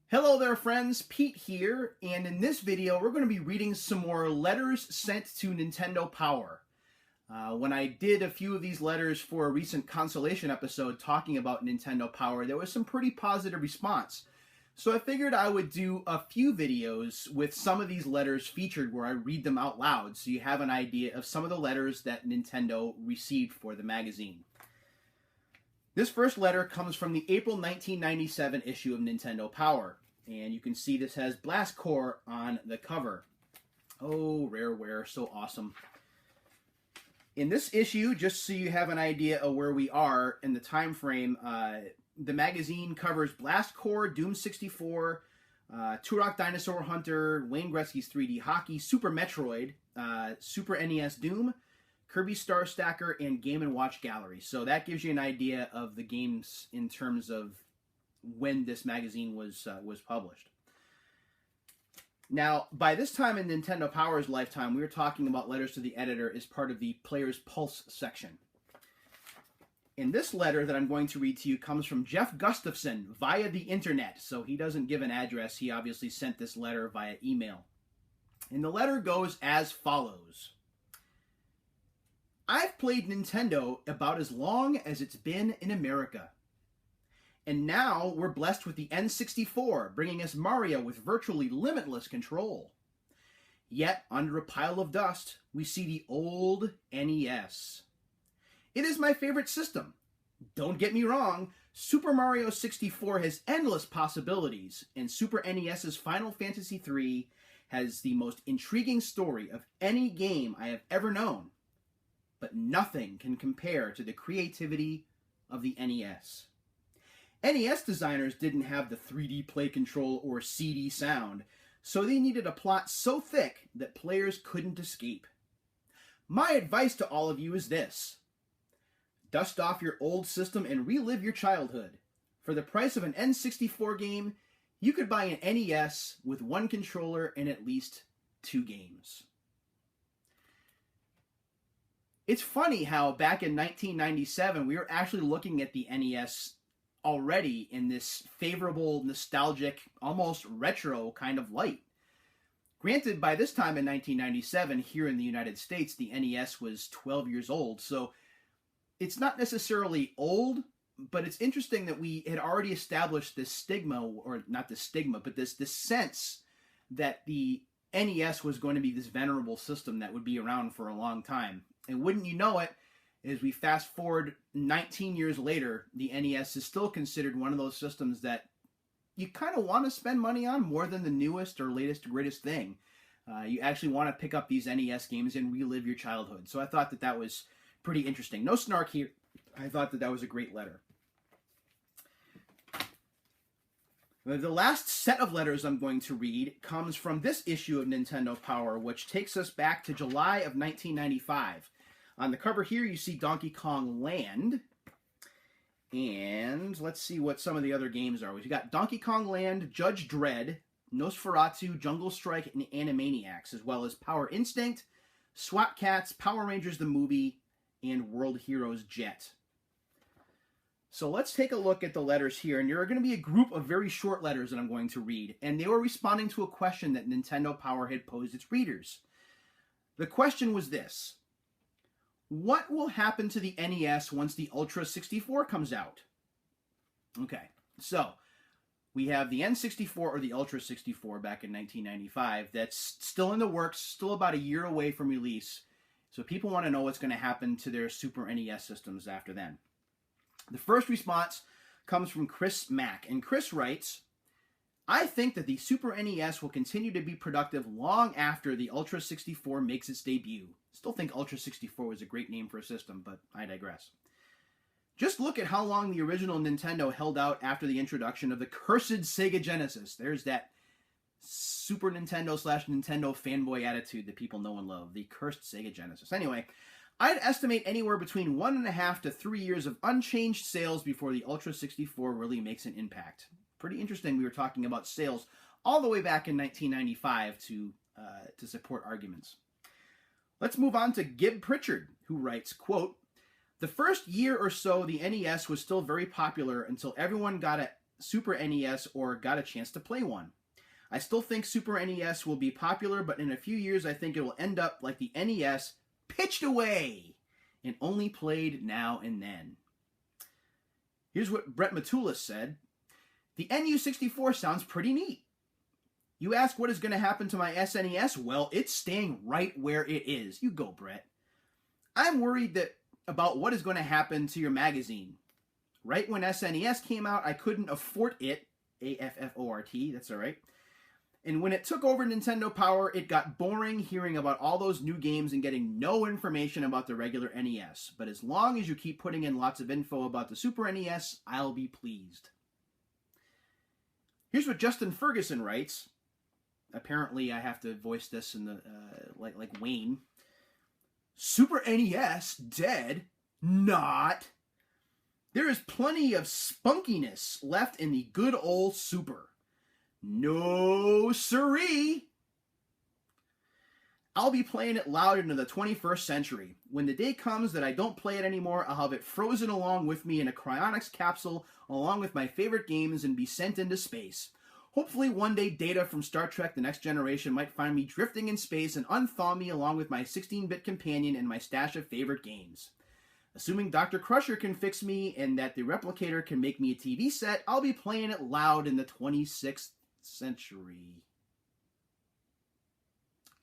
Hello there friends, Pete here, and in this video we're going to be reading some more letters sent to Nintendo Power. When I did a few of these letters for a recent consolation episode talking about Nintendo Power, there was some pretty positive response. So I figured I would do a few videos with some of these letters featured where I read them out loud so you have an idea of some of the letters that Nintendo received for the magazine. This first letter comes from the April 1997 issue of Nintendo Power, and you can see this has Blast Corps on the cover. Oh, Rareware, so awesome. In this issue, just so you have an idea of where we are in the time frame, the magazine covers Blast Corps, Doom 64, Turok Dinosaur Hunter, Wayne Gretzky's 3D Hockey, Super Metroid, Super NES Doom, Kirby Star Stacker, and Game & Watch Gallery. So that gives you an idea of the games in terms of when this magazine was published. Now, by this time in Nintendo Power's lifetime, we were talking about letters to the editor as part of the Player's Pulse section. In this letter that I'm going to read to you comes from Jeff Gustafson via the internet. So he doesn't give an address. He obviously sent this letter via email. And the letter goes as follows. I've played Nintendo about as long as it's been in America. And now we're blessed with the N64, bringing us Mario with virtually limitless control. Yet, under a pile of dust, we see the old NES. It is my favorite system. Don't get me wrong, Super Mario 64 has endless possibilities, and Super NES's Final Fantasy III has the most intriguing story of any game I have ever known. But nothing can compare to the creativity of the NES. NES designers didn't have the 3D play control or CD sound, so they needed a plot so thick that players couldn't escape. My advice to all of you is this. Dust off your old system and relive your childhood. For the price of an N64 game, you could buy an NES with one controller and at least 2 games. It's funny how back in 1997, we were actually looking at the NES already in this favorable, nostalgic, almost retro kind of light. Granted, by this time in 1997, here in the United States, the NES was 12 years old, so it's not necessarily old, but it's interesting that we had already established this stigma, or not this stigma, but this sense that the NES was going to be this venerable system that would be around for a long time. And wouldn't you know it, as we fast forward 19 years later, the NES is still considered one of those systems that you kind of want to spend money on more than the newest or latest greatest thing. You actually want to pick up these NES games and relive your childhood. So I thought that that was pretty interesting. No snark here. I thought that that was a great letter. The last set of letters I'm going to read comes from this issue of Nintendo Power, which takes us back to July of 1995. On the cover here, you see Donkey Kong Land. And let's see what some of the other games are. We've got Donkey Kong Land, Judge Dredd, Nosferatu, Jungle Strike, and Animaniacs, as well as Power Instinct, SWAT Cats, Power Rangers the Movie, and World Heroes Jet. So let's take a look at the letters here, and there are going to be a group of very short letters that I'm going to read, and they were responding to a question that Nintendo Power had posed its readers. The question was this. What will happen to the NES once the Ultra 64 comes out? Okay, so we have the N64 or the Ultra 64 back in 1995 that's still in the works, still about a year away from release. So people want to know what's going to happen to their Super NES systems after then. The first response comes from Chris Mack, and Chris writes, I think that the Super NES will continue to be productive long after the Ultra 64 makes its debut. Still think Ultra 64 was a great name for a system, but I digress. Just look at how long the original Nintendo held out after the introduction of the cursed Sega Genesis. There's that Super Nintendo / Nintendo fanboy attitude that people know and love. The cursed Sega Genesis. Anyway, I'd estimate anywhere between 1.5 to 3 years of unchanged sales before the Ultra 64 really makes an impact. Pretty interesting we were talking about sales all the way back in 1995 to support arguments. Let's move on to Gib Pritchard, who writes, quote, The first year or so, the NES was still very popular until everyone got Super NES or got a chance to play one. I still think Super NES will be popular, but in a few years I think it will end up like the NES, pitched away and only played now and then. Here's what Brett Matulis said. The NU64 sounds pretty neat. You ask what is going to happen to my SNES? Well, it's staying right where it is. You go, Brett. I'm worried about what is going to happen to your magazine. Right when SNES came out, I couldn't afford it. AFFORT, that's all right. And when it took over Nintendo Power, it got boring hearing about all those new games and getting no information about the regular NES. But as long as you keep putting in lots of info about the Super NES, I'll be pleased. Here's what Justin Ferguson writes. Apparently, I have to voice this in the like Wayne. Super NES dead? Not. There is plenty of spunkiness left in the good old Super. No siree. I'll be playing it loud into the 21st century. When the day comes that I don't play it anymore, I'll have it frozen along with me in a cryonics capsule along with my favorite games and be sent into space. Hopefully one day Data from Star Trek The Next Generation might find me drifting in space and unthaw me along with my 16-bit companion and my stash of favorite games. Assuming Dr. Crusher can fix me and that the Replicator can make me a TV set, I'll be playing it loud in the 26th century.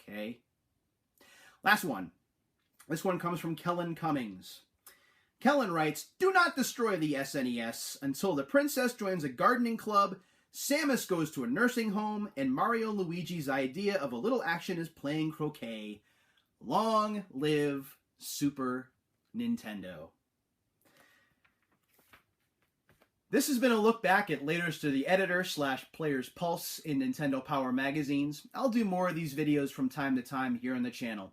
Okay. Last one. This one comes from Kellen Cummings. Kellen writes, do not destroy the SNES until the princess joins a gardening club, Samus goes to a nursing home, and Mario and Luigi's idea of a little action is playing croquet. Long live Super Nintendo. This has been a look back at letters to the editor / Player's Pulse in Nintendo Power magazines. I'll do more of these videos from time to time here on the channel.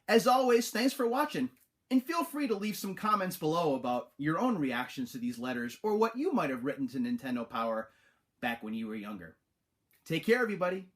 As always, thanks for watching, and feel free to leave some comments below about your own reactions to these letters or what you might have written to Nintendo Power back when you were younger. Take care, everybody.